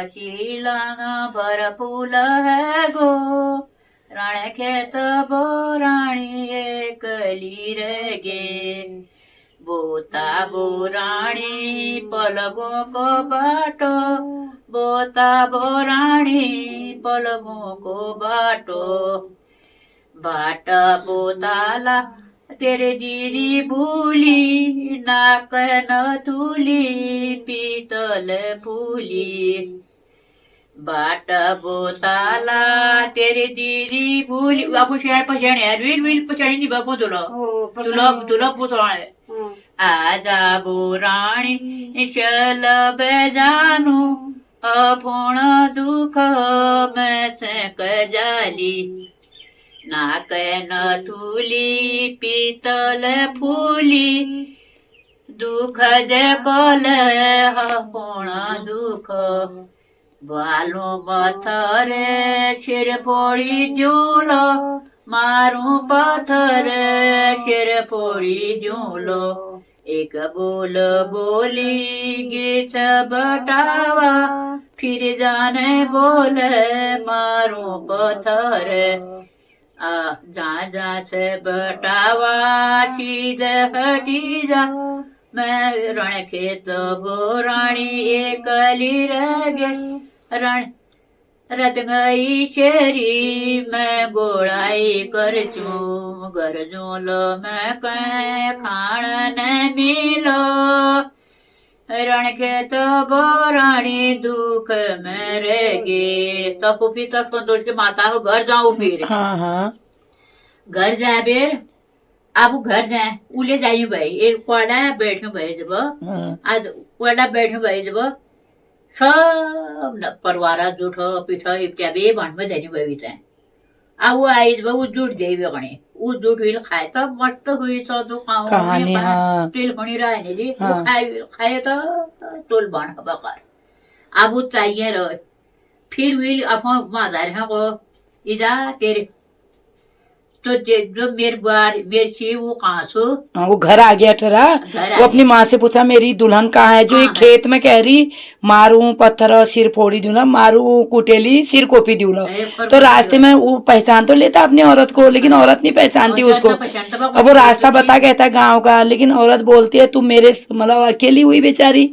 शीलांग भर फूल है गो रण खेत बोराणी एकली रगे बोता बोराणी पलगों को बाटो बोता बोराणी पलगों को बाटो बाट बोताला तेरे दीदी भूली नाक न तुली पीतल फूली बाट बोताला तेरे दीदी भूली बापू शेण पछाण यार वील वील पछाणी नी बापू तुला तुला तुला पुतळा आजा बोराणी शल बेजानू अपूर्ण दुख मैं कजाली नाक न तुली पीतल फूली दुख जे कोल अपूर्ण दुख बालो पत्थरे शिर फोड़ी जूलो मारू पत्थरे शिर फोड़ी जूलो एक बोल बोली गीच बटावा फिर जाने बोले मारू पत्थर जा जा से बटावा सीध हटी जा मैं रण खेत बोराणी एकली रह गई रण रत गई शेरी मैं गोड़ाई कर चू गरजूल मैं कह खाण न मिलो रण खेत बोराणी दुख में रहेगी तक फिर तक संतोष माता हो घर जाऊं फिर घर जाए बेर अब घर जाए उले जाइए भाई एक कोड़ा बैठे भाई जब आज कोड़ा बैठे भाई जब सब परवारा जुठ पीठ इप्त्या बे भांडवं जायनी भाई आऊ आई जब उ जुट देवी गणे उ जुट होईल खाय तर मस्त होईचा तो कहानी तेल कोणी राहिलेली खाय तर तोल बाण बकार आबू चाहिए रह फिर विल अपन मादार है को इदा तेरे तो जो मेरे बार मेरे से वो कहाँ सो वो घर आ गया ठहरा वो अपनी माँ से पूछा मेरी दुल्हन कहाँ है जो एक खेत में कह रही मारू पत्थर सिर फोड़ी दूला मारू कुटेली सिर कोपी दूला तो रास्ते में वो पहचान तो लेता अपनी औरत को लेकिन औरत नहीं पहचानती उसको अब वो रास्ता बता कहता गाँव का लेकिन औरत बोलती है तू मेरे मतलब अकेली हुई बेचारी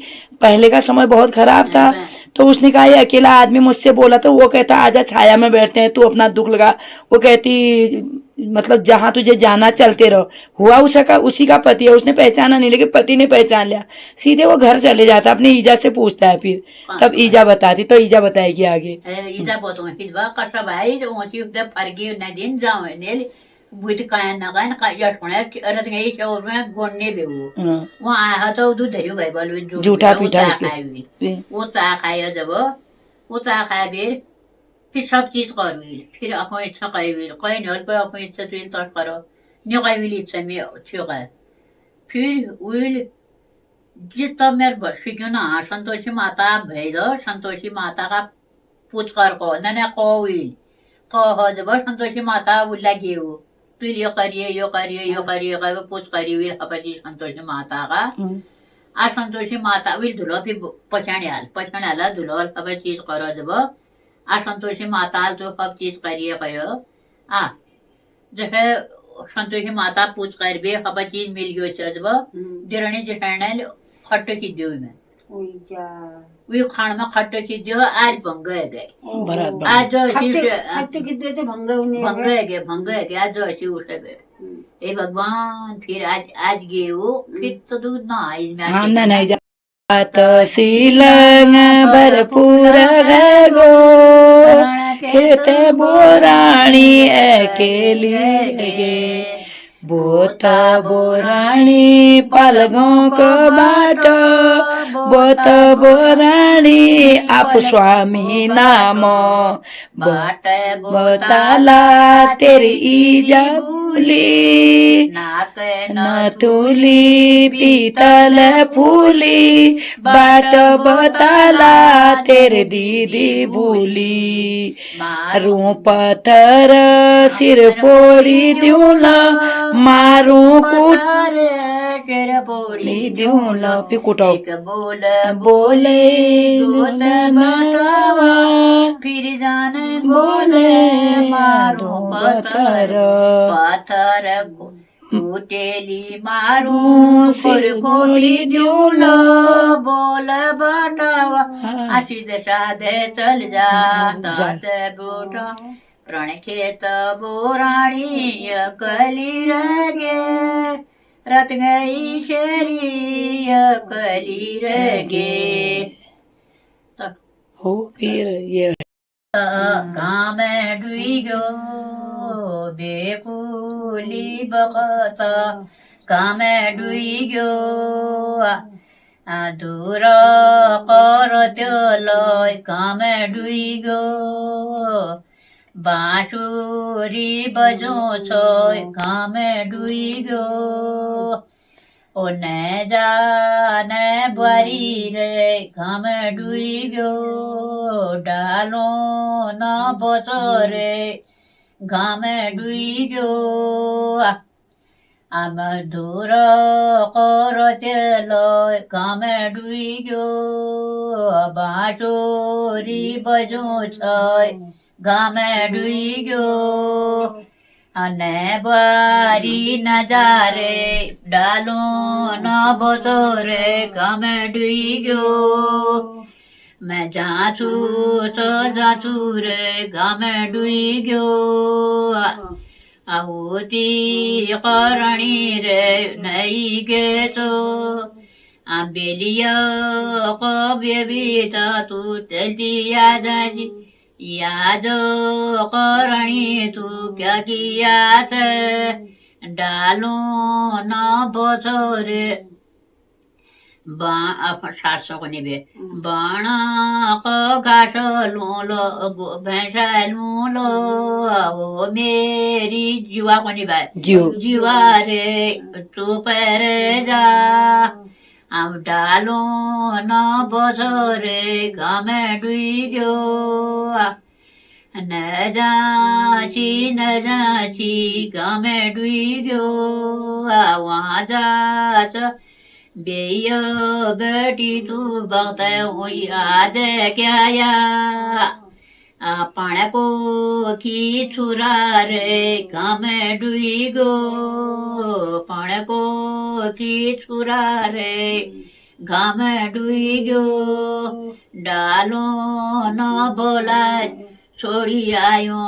पहले का समय बहुत खराब था तो उसने कहा ये अकेला आदमी मुझसे बोला तो वो कहता आजा छाया में बैठते हैं तू अपना दुख लगा वो कहती मतलब जहाँ तुझे जाना चलते रहो हुआ उसी का पति है उसने पहचाना नहीं लेकिन पति ने पहचान लिया सीधे वो घर चले जाता अपनी ईजा से पूछता है फिर तब ईजा बताती तो ईजा बताएगी आगे ईजा भाई फरगी दिन जाऊ बुझ काय ना रत गई शोर में गोने बे वो आया तो दूध धरियो भाई बोल झूठा पीठा वो ता खाया जब वो ता खाया फिर सब चीज कर फिर अपन इच्छा कही कहीं नहीं पर अपन इच्छा तो करो नहीं कही इच्छा में अच्छी फिर विल जितना मेरे बसी क्यों ना संतोषी माता भेज संतोषी माता का पूछ कर को न को विल कह जब संतोषी माता बोला गेऊ तू यो करिए पूछ करी विल अपनी संतोषी माता का आ संतोषी माता विल धुलो फिर पछाण आला धुलो सब चीज करो जब आ संतोषी माता तो सब चीज करिए कहो आ जैसे संतोषी माता पूछ कर बे सब चीज मिल गयो जब दिरणी जेठाने खट्ट की दो में वे खान में खट्ट की दो आज भंग गए आज भंग गए आज अच्छी उठ गए ए भगवान फिर आज गए वो फिर तो दूध ना आई सीलंग भरपूर है गो खेत बोराणी अकेली गे बोता बोराणी पलगों को बाटो बोता बोराणी आप स्वामी नामो बाट बोताला तेरी ईजा भूली न तुली पीतल फूली बाट बताला तेरे दीदी भूली मारू पत्थर सिर फोड़ी दूला मारू कुठार शेर पोड़ी दूल फिर कुटाओ एक बोल बोले गोत बटवा फिर जाने बोले मारू पत्थर पत्थर कुटेली मारू कोटी दूल बोल बटवा अशी साधे चल जा तात बोटा प्रण खेत बोराणी कली रगे रत गई शेरी कली रगे हो फिर ये काम डुई गो बेकुली बखत काम डुई गो दूर कर लय काम डुई गो बाँसुरी बजो छोय काम डुई गो ओ न जाने बुआरी रे काम डुई गो डालो न बचो रे घाम डुई गो आम दूर करते लय काम डुई गो बाँसुरी बजो छोय घाम डुई गो अने बारी नजारे डालो न बतोरे घाम डुई गो मैं जाचू तो जाचू रे घाम डुई गो आहुति करणी रे नई गे तो बेलिया कब्य बीता तू तेलिया जाजी याद करणी तू क्या किया से डालो न बथोरे सासो को निभे बाणा को घास लूलो भैंसा लूलो वो मेरी जीवा को निभाए जीवा रे तू पैर जा अब डालो न बथोरे घाम डुई गो न जाची घाम डुई गो वहाँ जाच बेय बेटी तू बगत हुई आज क्या या पाण को की छुरा रे घाम डुई गो पाण को की छुरा रे घाम डुई गो डालो न बोला छोड़ी आयो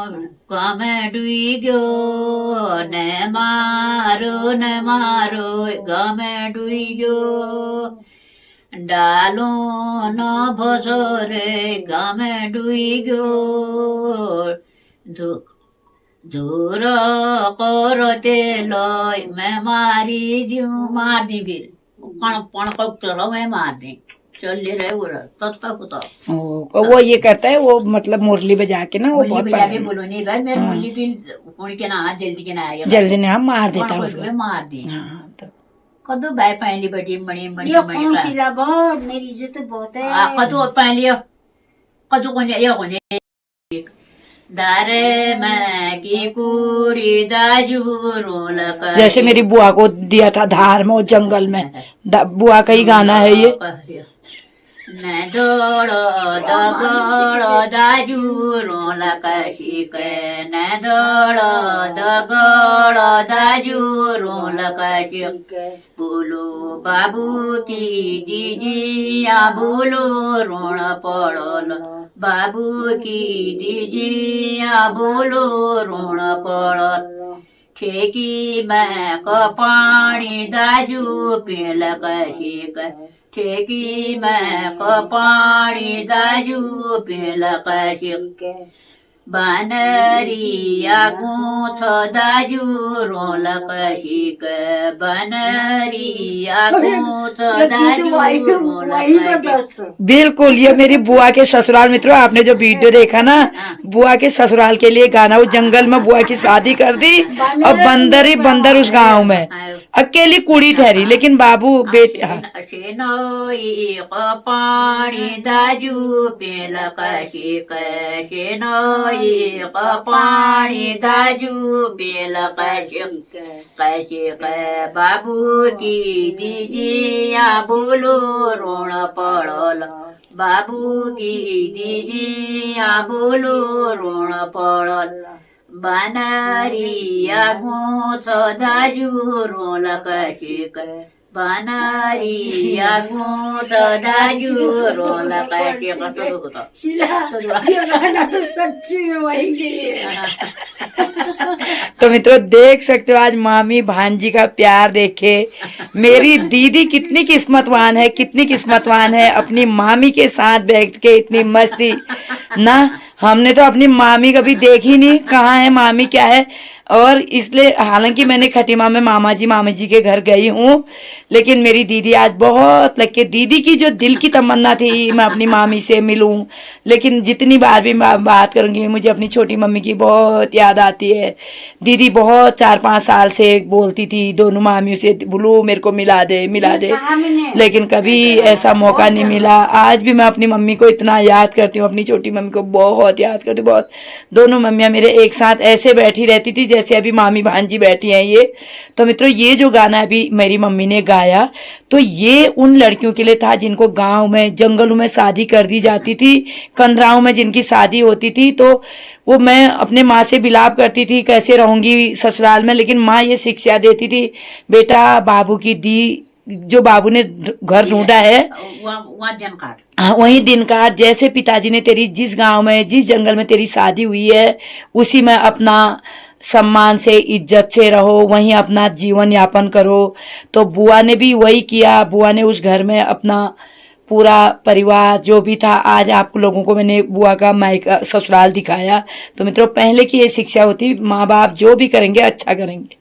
घाम डुई गो न मारो घाम डुई गो डालो न भसो रे घाम डुई गो दूर करते लय मैं मारी जीव मार दी फिर पण चलो मैं मार दी चल ले रहे वो ये करता है वो मतलब मुरली बजा के ना वो बहुत बोलो नहीं भाई मेरी मुरली दिल के ना जल्दी के ना आएगा जल्दी ना मार देता उसको मार दी हाँ तो कदू भाई पहली बड़ी मणि मणि मेरी इज्जत बहुत है कदू पहली कदू को ने दारे मैं की पूरी दाजू रोल कर जैसे मेरी बुआ को दिया था धार में जंगल में बुआ का ही गाना है ये न दौड़ो दगड़ो दाजू रोल कशिक न दौड़ो दगड़ो दाजू रोल कशिक बोलो बाबू की दीजिया बोलो रोण पड़ल बाबू की दीजिया बोलो रोण पड़ल ठेकी मैं कपाणी दाजू पील कशिक ठेकी मैं कपाणी दाजू पील कशिक बनरिया गूंथ दाजू रोल कशिक बनरिया गूंथ दाजू रोल कशिक। बिल्कुल ये मेरी बुआ के ससुराल मित्रों आपने जो वीडियो देखा ना बुआ के ससुराल के लिए गाना वो जंगल में बुआ की शादी कर दी और बंदर ही बंदर उस गांव में अकेली कुड़ी ठहरी, लेकिन बाबू बेटे हाँ। शेनोई पानी दाजू पेल कशी शेनोई पानी दाजू पेल कशी बाबू की दीजिया बोलो रोण पड़ल बाबू की दीजिया बोलो रोण पड़ल बनारिया घोष दाजू रोल कशी बनारिया घोष दाजू रोल कशी शीला ये गाना तो सच्ची में वही के लिए तो मित्रों देख सकते हो आज मामी भांजी का प्यार देखे। मेरी दीदी कितनी किस्मतवान है, कितनी किस्मतवान है, अपनी मामी के साथ बैठ के इतनी मस्ती ना। हमने तो अपनी मामी कभी देखी नहीं, कहाँ है मामी क्या है। और इसलिए हालांकि मैंने खटीमा में मामा जी के घर गई हूँ, लेकिन मेरी दीदी आज बहुत लग के, दीदी की जो दिल की तमन्ना थी मैं अपनी मामी से मिलूं, लेकिन जितनी बार भी मैं बात करूंगी मुझे अपनी छोटी मम्मी की बहुत याद आती है। दीदी बहुत 4-5 साल से बोलती थी दोनों मामियों से, बोलो मेरे को मिला दे लेकिन कभी ऐसा मौका नहीं मिला। आज भी मैं अपनी मम्मी को इतना याद करती हूँ, अपनी छोटी मम्मी को बहुत याद करती हूँ, बहुत। दोनों मम्मियाँ मेरे एक साथ ऐसे बैठी रहती थी जैसे अभी मामी भांजी बैठी हैं ये। तो मित्रों ये जो गाना अभी मेरी मम्मी ने गाया तो ये उन लड़कियों के लिए था जिनको गांव में जंगलों में शादी कर दी जाती थी, कंदराओं में जिनकी शादी होती थी। तो वो मैं अपने माँ से बिलाप करती थी कैसे रहूंगी ससुराल में, लेकिन माँ ये शिक्षा देती थी बेटा बाबू की दी जो बाबू ने घर ढूंढा है वही दिन काट, जैसे पिताजी ने तेरी जिस गांव में जिस जंगल में तेरी शादी हुई है उसी में अपना सम्मान से इज्जत से रहो, वहीं अपना जीवन यापन करो। तो बुआ ने भी वही किया, बुआ ने उस घर में अपना पूरा परिवार जो भी था, आज आप लोगों को मैंने बुआ का मायका ससुराल दिखाया। तो मित्रों पहले की ये शिक्षा होती, माँ बाप जो भी करेंगे अच्छा करेंगे।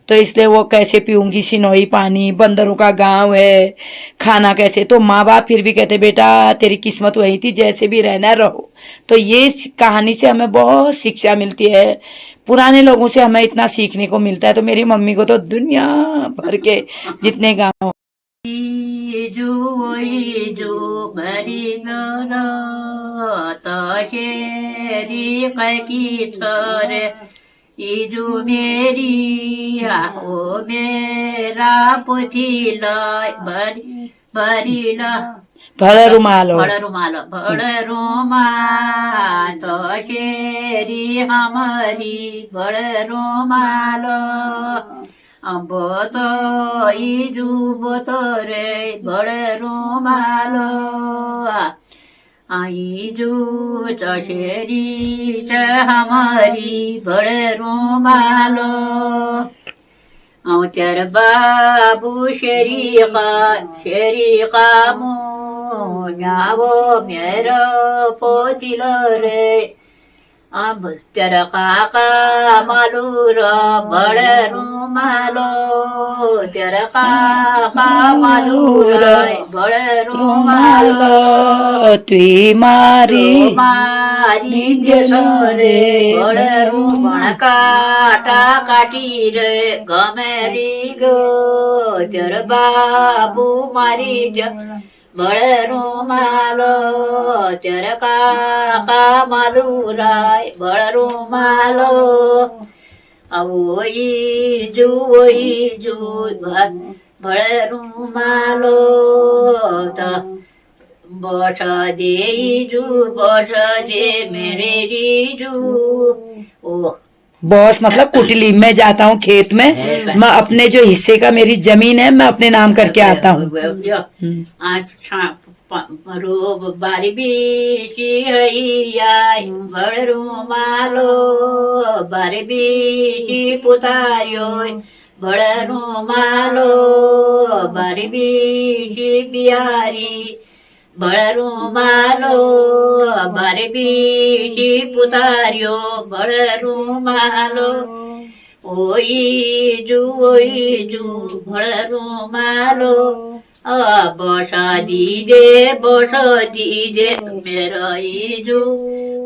तो इसलिए वो कैसे पीऊंगी सिनोई पानी, बंदरों का गांव है, खाना कैसे, तो माँ बाप फिर भी कहते बेटा तेरी किस्मत वही थी, जैसे भी रहना रहो। तो ये कहानी से हमें बहुत शिक्षा मिलती है, पुराने लोगों से हमें इतना सीखने को मिलता है। तो मेरी मम्मी को तो दुनिया भर के जितने गाँव जो भरी शेरी की छोर इजू मेरी ओ मेरा पुथिला भरी भड़ रुमाल तो शेरी हमारी बड़ रुमाल बोतो इजू बोतो रे बड़ रुमाल इजू चशेरी हमारी बड़ रुमाल तेर बाबू शेरी का मुझावो मेरा पोतिल रे अब तेरा काका मालूर बड़ रुमालो तेरा काका मालूर बड़ रुमालो तुई मारी जसरे बड़ रुमण काटा काटी रे गमेरी गो तेरा बाबू मारी बड़ रुमालो तेरा काका मालूराय बड़ रुमालो वही जू बड़ रुमालो बस दे मेरे जीजू ओ बॉस मतलब कुटली, मैं जाता हूँ खेत में, मैं अपने जो हिस्से का मेरी जमीन है मैं अपने नाम करके आता हूँ। बारी बीसी बड़ रुमालो बारी बीसी पुतारियो बड़ रुमालो बारी बीसी बिहारी बड़ रुमालो बारी बीसी पुतारियो बड़ रुमालो ओई जू बड़ रुमालो बसा दीजे मेरा ईजू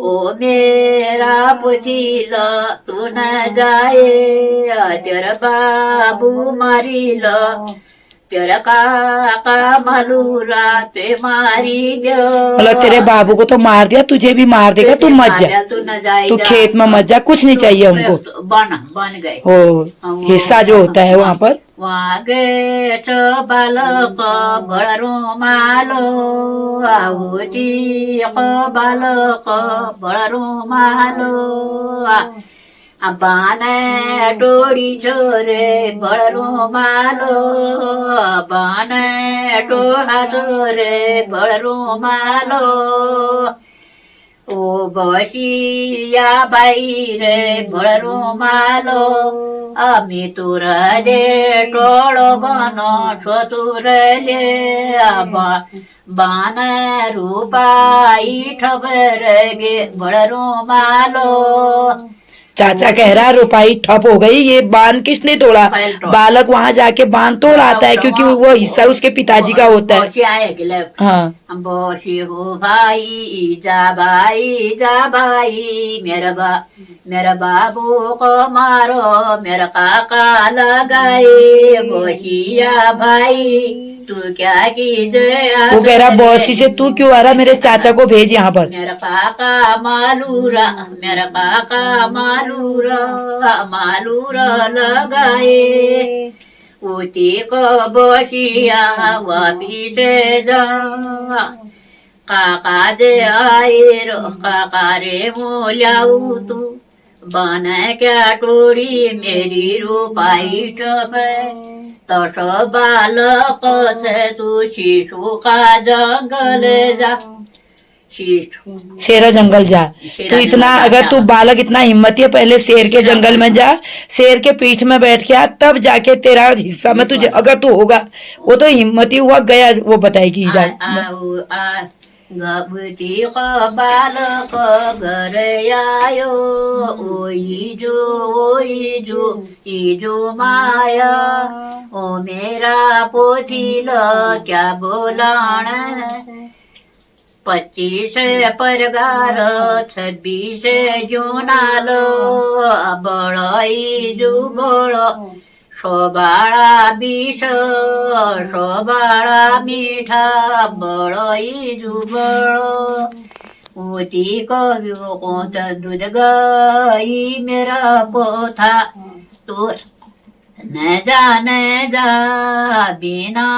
ओ मेरा पुछीला तू न जाए तेरा बाबू मारीला तेरा काका मालूरा ते मारी जो मतलब तेरे बाबू को तो मार दिया, तुझे भी मार देगा, तू मत जा, तू न जाए तू खेत में मत जा, कुछ नहीं चाहिए उनको। बन गए हो हिस्सा जो होता है वहाँ पर। वहाँ गए तो बालक बड़ो मालो आउची को बालक बड़ो मालो बाने टोड़ी छोरे बड़ो मालो बाने टोड़ा छोरे बड़ो मालो ओ बसिया बाई रे बड़ो मालो अमी तुरले टोळो बनो छोतुरले बान रूपाई ठबर गे बड़ो मालो। चाचा कह रहा है रुपाई ठप हो गई, ये बांध किसने तोड़ा? बालक वहाँ जाके बांध तोड़ आता है क्योंकि वो हिस्सा उसके पिताजी का होता है। हाँ बोशी हो भाई जा भाई मेरा बाबू को मारो मेरा काका लगाए बोशिया भाई तू क्या कीजे। वो कह रहा बॉसी से तू क्यों आ रहा, मेरे चाचा को भेज यहाँ पर। मेरा काका मालूरा लगाए उती को बोशिया वापी से जा काका जे आए रो काका रे मोल्याऊ तू बन क्या टोरी मेरी रूपाई टबे तो बालक से तू शिशु का जंगल जा शेरा जंगल जा। तू इतना अगर तू बालक इतना हिम्मती है, पहले शेर के जंगल में जा, शेर के पीठ में बैठ के आ, तब जाके तेरा हिस्सा में तुझे अगर तू होगा। वो तो हिम्मती हुआ गया, वो बताएगी जा। गबती को बालक घर आयो ओई जो माया ओ मेरा पोथील क्या बोलाण 25 परगार 26 जूनालो बड़ई जुबड़ शोबाड़ा बीस शोबाड़ा मीठा बड़ई जुबड़ ऊती को दूध गई मेरा पोथा तो न जा बिना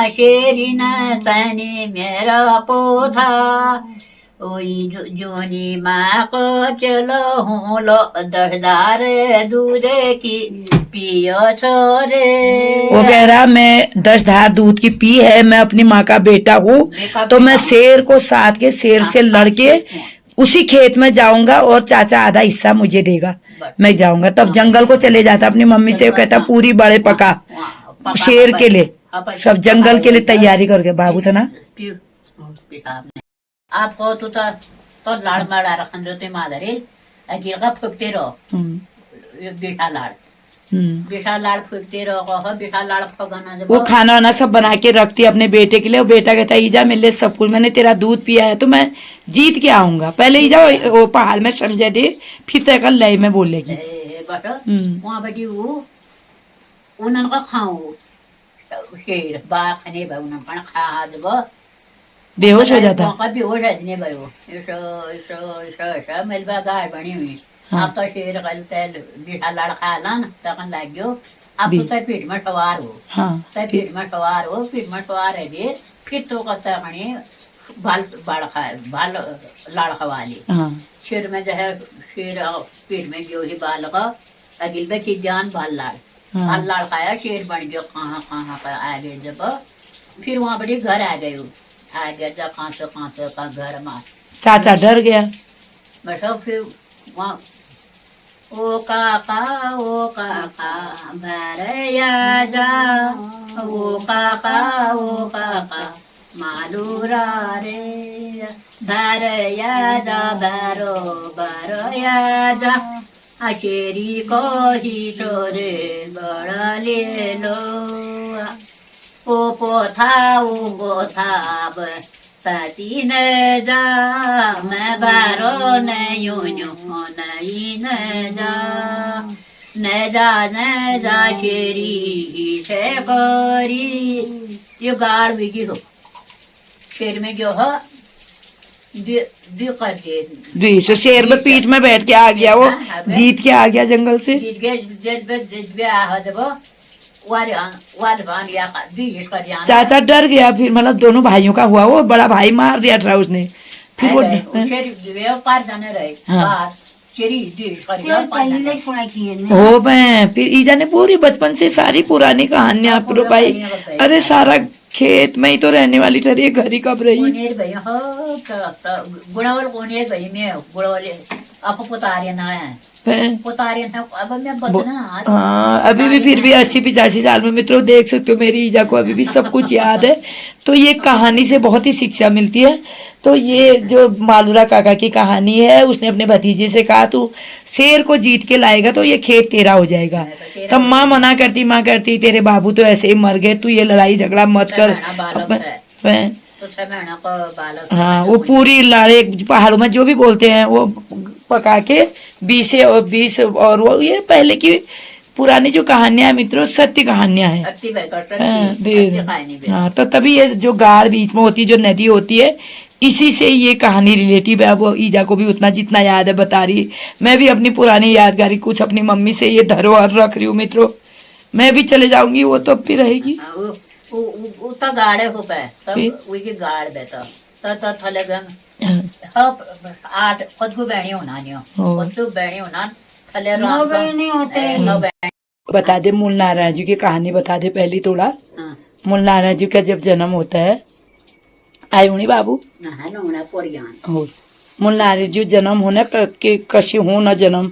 शेरी न तनी मेरा पोथा ओई जोनी माँ को चलो हूँ लो 10 दार दूध की पियो छोरे। वो कह रहा मैं 10 धार दूध की पी है, मैं अपनी माँ का बेटा हूँ, तो मैं शेर को साथ के शेर से लड़के उसी खेत में जाऊंगा और चाचा आधा हिस्सा मुझे देगा, मैं जाऊंगा। तब जंगल को चले जाता अपनी मम्मी से, वो कहता पूरी बड़े पका शेर के लिए, सब जंगल के लिए तैयारी करके बाबू से ना। आपको तो लाड़ माड़ा रखन जो ते मादरे अगी का फुकते रहो बेटा लाड़ फुकते रहो बेटा लाड़ फगना जब वो खाना वाना सब बना के रखती है अपने बेटे के लिए। वो बेटा कहता है ईजा मेरे लिए सब कुछ, मैंने तेरा दूध पिया है तो मैं जीत के आऊंगा, पहले ईजा वो पहाड़ में समझे दे फिर तय कल लय में बोलेगी। वहाँ बटी वो उनका खाओ शेर बाखने भाई उनका खा जब बेहोश हो जाता बेहोश नहीं भाई ऐसा मेलबा गाय बनी हुई। अब तो शेर तेल बेटा लड़का ला न तक लग गयो अब तो पीठ में सवार हो पीठ में सवार है फिर तो कहता बाल लड़का वाली शेर में जो है शेर पीठ में गयो ही बाल का अगिल बची जान बाल लाड़ खाया शेर बन गयो कहाँ का आ गए जब फिर वहाँ बड़ी घर आ गए जब कहाँ से का घर में चाचा डर गया बस फिर वहाँ ओ काका भरया जा ओ काका मालूरा रे भरया जा भरया जा अशेरी को ही छोरे बड़ा ले लो पोपो था उगो था अब पति न जा मैं बारो न यूं नहीं न जा शेरी से करी ये गाड़ बिगी हो शेर में जो है द्विश शेर में पीठ में बैठ के आ गया वो जीत के आ गया जंगल से जीत गए चाचा डर गया फिर मतलब दोनों भाइयों का हुआ वो बड़ा भाई मार दिया था उसने फिर वो हाँ हो मैं फिर ईजा ने पूरी बचपन से सारी पुरानी कहानियां पूरा भाई अरे सारा खेत में ही तो रहने वाली ठहरी घर ही कब रही गुड़ावल कोनेर भाई में गुड़ावल आप पुतारिया ना है पुतारिया ना अब मैं बदना हाँ अभी भी फिर भी 80-85 साल में मित्रों देख सकते हो मेरी ईजा को अभी भी सब कुछ याद है। तो ये कहानी से बहुत ही शिक्षा मिलती है। तो ये जो मालूरा काका की कहानी है उसने अपने भतीजे से कहा तू शेर को जीत के लाएगा तो ये खेत तेरा हो जाएगा। तब माँ मना करती तेरे बाबू तो ऐसे ही मर गए तू ये लड़ाई झगड़ा मत कर। हाँ वो पूरी लाड़े पहाड़ों में जो भी बोलते हैं वो पका के 20 और वो ये पहले की पुरानी जो कहानियां हैं मित्रों सत्य कहानियां हैं। हाँ तो तभी ये जो गाड़ बीच में होती है जो नदी होती है इसी से ये कहानी रिलेटिव है। अब ईजा को भी उतना जितना याद है बता रही मैं भी अपनी पुरानी यादगारी कुछ अपनी मम्मी से ये धरोहर रख रही हूँ मित्रों। मैं भी चले जाऊंगी वो तो अब भी रहेगी। उता गाड़े हो पे तब उनकी गाड़ बेटा तो थले गंग हब 8 खुद को बैणी होना नहीं खुद को बैणी होना थले नौ बहने होते हैं। बता दे मूल नारायण जी की कहानी बता दे पहली थोड़ा। मूल नारायण जी का जब जन्म होता है आए उन्हीं बाबू मूल नारायण जी जन्म होने के कशी हो न जन्म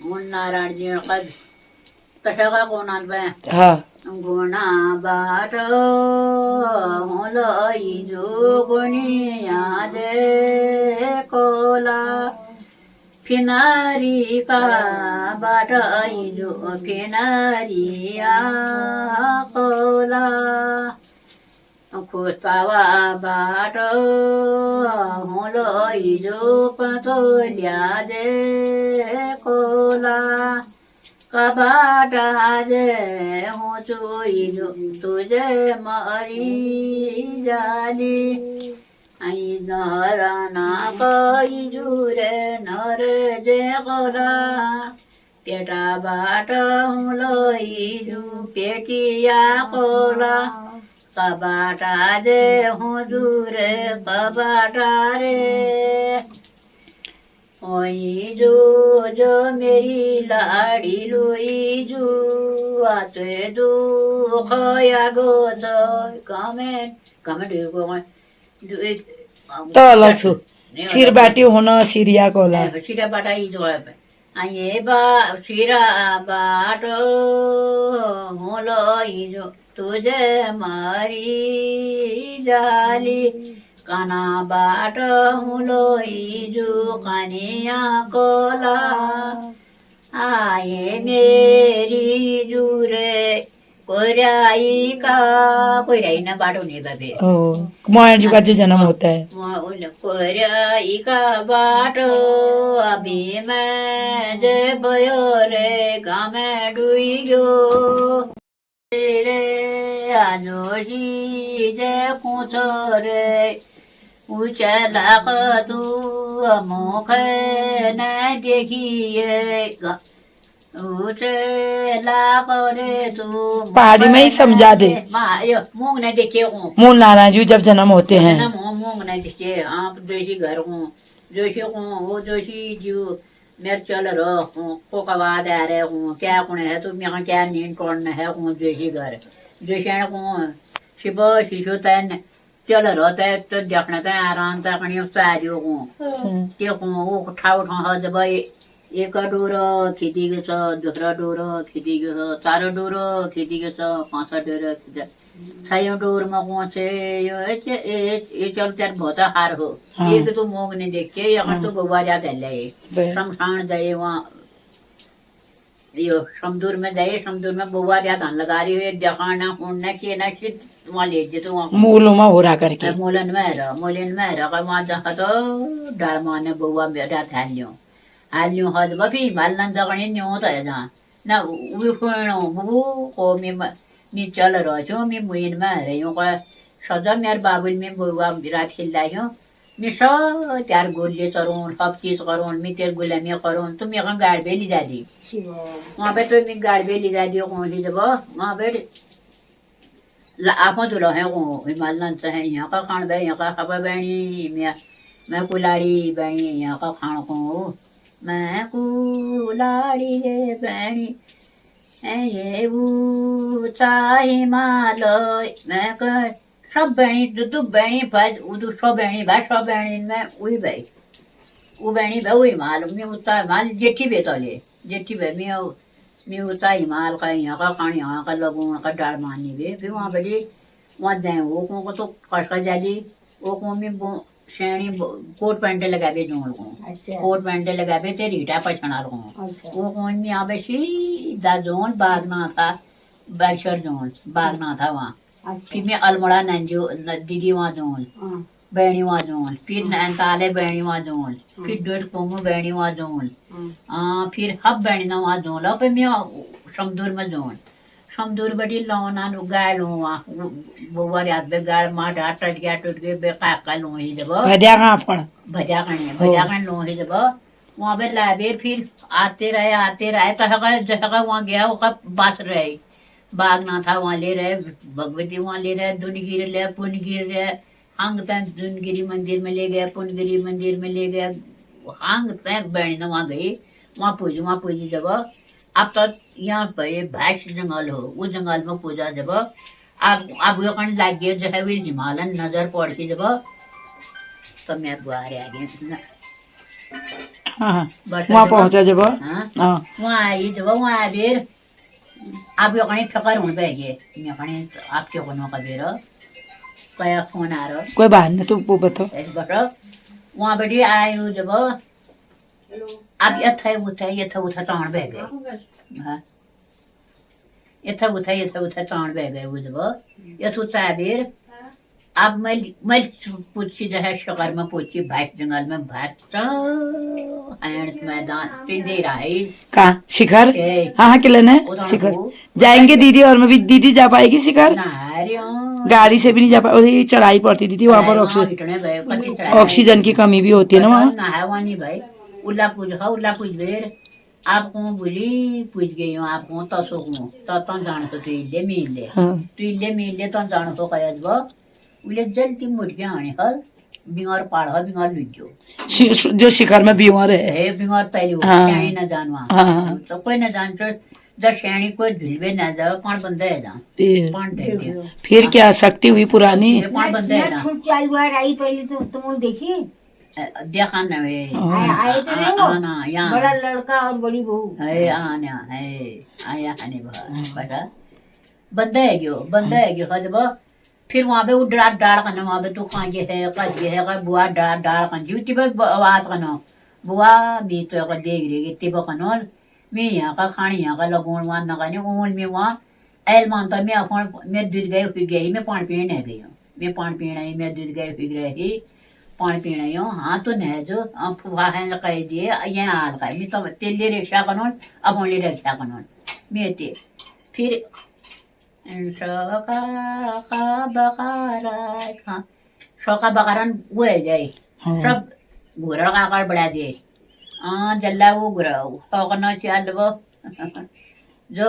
मूल नारायण जी का कशा कौन आन हाँ गुणा बाट होलई जो गुणिया दे कोला फिनारी का बाट जो फिनारिया कोला खुतावा बाट होलई जो पतोलिया दे कोला कबाटा जे हूँ तुझे मरी जाली आई नराना कई जुरे नर जे कोला पेटा बाट हूँ लई जू पेटिया कोला कबाटा जे हूँ जुरे कबाटा रे ओई जो मेरी लाड़ी लोई जो आते दुख या गो कमेंट तो अलग सु सिर बाटी होना सिरिया कोला सिरा बाटा ही जो है आये बा सिरा बाटो होलो ही जो तुझे मारी जाली काना बाट हुलो जो कानिया कोला आए मेरी जूरे कोराई ना बाटो नहीं बाबे कुमार जी का जो जन्म होता है कोराई का बाटो अभी मैं जे बयो रे गामे डुई गयो रे आजोजी जे पूछो रे ऊंचा लाख तू मुख न देखिए ऊंचे लाख रे तू पहाड़ी में ही समझा दे मुंह न देखे मूल नारायण जी जब जन्म होते हैं मुंह न देखे आप जोशी घर हूँ जोशी हूँ वो जोशी जीव मेरे चल रहा हूँ को कवाद आ रहे हूँ क्या कुण है तुम यहाँ क्या नींद कौन है हूँ जोशी घर जोशी हूँ शिव शिशु तैन चल रहा है तो देखना था आराम था कहीं सारियों हूँ के हूँ वो उठा हो जब एक डोरो खींची गए सो दूसरा डोरो खींची गए सो चारों डोरो खींची गए सो 5 डोरो खींचा सायों डोर में कौन से ये चलते बहुत हार हो एक तो मोग ने देख के यहाँ तो गोवा जाते ले शमशान जाए वहाँ यो समदूर में जाइए, समदूर में बुआ या धान लगा रही है, जखाना उड़ने की ना कि वहाँ ले जे तो वहाँ मूलों में हो रहा करके मोलन में रह वहाँ जहाँ तो डाल माने बुआ मेरा हालियो हद बफी मालन जगने न्यो तो है जहाँ ना उ पुरानो बुबु को मी चल रहा छो मी मुइन में रही हूँ का सदा मेरे बाबुल में बुआ रात खिलाई हूँ मी सब त्यार गोलियां करूँ, सब चीज करूँ, मी तेरे गुलामी करूँ, तुम यहाँ गाड़ पे ली जाती वहाँ पे तो मैं गाड़ पे ली जाती हूँ कौन सी जब वहाँ पे आप तो रहे को हिमालय से है यहाँ का खान बे यहाँ का खबर बनी मैं कुलाड़ी बनी यहाँ का खान को मैं कुलाड़ी रे बनी ये वो चाहे हिमालय मैं कह सब बहनी दू बहनी भाज उदू सब बहनी भाज सब बहनी में वही भाई वो बहनी भाई वही मालूम मैं उतना माल जेठी बे तले जेठी बे मैं उतना हिमाल का यहाँ का खान यहाँ का लगूँ का डाल मारनी बे फिर वहाँ बड़ी वहाँ जाए वो को तो कटका जाली वो को मैं श्रेणी कोट पैंट लगा बे जोड़ को कोट पैंट लगा बे तेरी रीटा पछना को वो कौन में यहाँ पे सीधा जोन बागना था बैशर जोन बागना था वहाँ फिर मैं अल्मोड़ा नंजो दीदी वहाँ जोन बहनी वहाँ जोन फिर नैनताले बहनी वहाँ जोन फिर डेढ़ कोमू बहनी वहाँ जोन फिर हब बहनी ना वहाँ जोन लो पे मैं समदूर में जोन समदूर बड़ी लौना गाड़ लूँ वहाँ बुआ याद बे गाड़ मार हाथ टट गया बे काका लूँ ही जब भजा कने लूँ ही जब वहाँ पे लाबे फिर आते रहे तो जगह वहाँ गया वो बास रहे बागना था वहाँ ले रहे भगवती वहाँ ले रहे दुनगिर ले पुनगिर रहे हंग तक दुनगिरी मंदिर में ले गया पुनगिरी मंदिर में ले गया हंग तक बहनी ने वहाँ गई वहाँ पूजी जब अब तो यहाँ पे भैंस जंगल हो उस जंगल में पूजा जब अब वो कहीं लाग गया जो है वो हिमालय नजर पड़ के जब तो मैं गुआरे आ गई वहाँ पहुँचा जब वहाँ आई जब वहाँ आ फिर आप यो कहीं फेकर हुन बैगे मैं कहीं आपके कोनो का बेरो कया फोन आ रहा कोई बात नहीं तू वो बता एक बार वहाँ बैठी आयु जब अब ये था ताण बैगे हाँ ये था ताण बैगे वो जब ये था देर अब मैं पूछी जो है शकर में पूछी भाट जंगल में भाट मैदान दे रहा है कहाँ शिखर हाँ किले ने शिखर जाएंगे दीदी और मैं भी दीदी जा पाएगी शिखर गाड़ी से भी नहीं जा पाएगी चढ़ाई पड़ती दीदी वहाँ पर ऑक्सीजन की कमी भी होती है ना वहाँ नहीं भाई उल्ला पूछ बेर आपको बोली पूछ गई हूँ आपको तसो तो जान तो तू इले मिल ले तो जान तो कह उले जल्दी मुर्गियां आने हल बिंगार पाड़ हा बिंगार वीडियो जो शिखर में बीमार है बिंगार तैयो श्रेणी न जानवा तो कोई न जान तो जब श्रेणी कोई ढिलवे न जाओ कौन बंदा है जा फिर क्या शक्ति हुई पुरानी कौन बंदा है खूब चाल बार आई पहले तो तुम देखी देखा न वे आए तो नहीं आना यहाँ बड़ा लड़का और बड़ी बहू है आना है आया आने बड़ा बंदा है क्यों हजब फिर वहाँ पे वो डाल करना वहाँ पे तू खान ये है का बुआ डाल कर जीवती पे आवाज करना बुआ मी तो का देख रही इतनी बकनोल मैं यहाँ का खाने यहाँ का लगोन वहाँ न करने ओन में वहाँ एल मानता मैं अपन मैं दूध गई फिर गई मैं पानी पीने गई हूँ मैं पानी पीना ही मैं दूध गई फिर रही पानी पीना ही हूँ हाँ तो नहीं जो फुफा है कह दिए यहाँ हाल का मैं तो तेल रिक्शा करनोल अब ओनली रिक्शा करनोल मैं ते फिर शौका बकारान वो है जाए सब घुरा का आकार बढ़ा दिए जल्ला वो घुरा शौकना चाल वो जो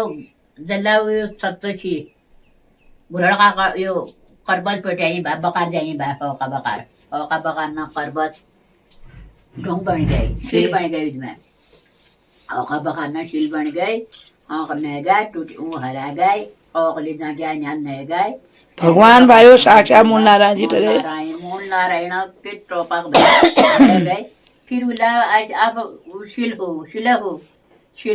जल्ला वो सत्तो छी घुरा का आकार यो करबत पे जाए बकार जाए शौका बकार ना करबत ढोंग बन गई शील बन गई उसमें शौका बकार ना शील बन गई नहीं गए टूट वो हरा गए भगवान भाइयों साक्षात मूल नारायण जी मूल नारायण के टोपा गए फिर उला आज अब शिल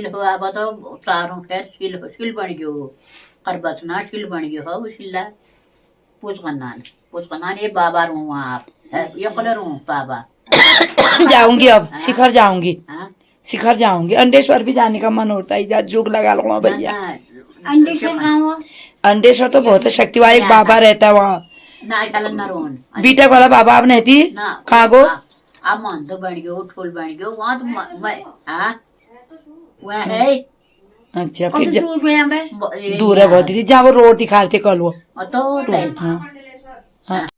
हो अब तो तारों खैर शिल बन गयो करबतना शिल बन गयो हो शिल्ला पूछ ये बाबा रू आप ये कलर रू बाबा जाऊंगी अब शिखर जाऊंगी शिखर जाऊंगी। अंडेश्वर भी जाने का मन होता है, इधर जुग लगा लो भैया। अंडे से खाओ अंडेश्वर तो बहुत है, शक्ति वहाँ एक बाबा रहता है वहाँ, ना चलन ना रोन बीटेक वाला बाबा आप नहीं थी ना कहाँ गो? अब मन तो बन गयो, ठोल बन गयो वहाँ तो हाँ वहाँ है। अच्छा और फिर तो दूर में हमें दूर है बहुत दीदी, जहाँ वो रोड दिखा रहे थे कल वो। तो हाँ हाँ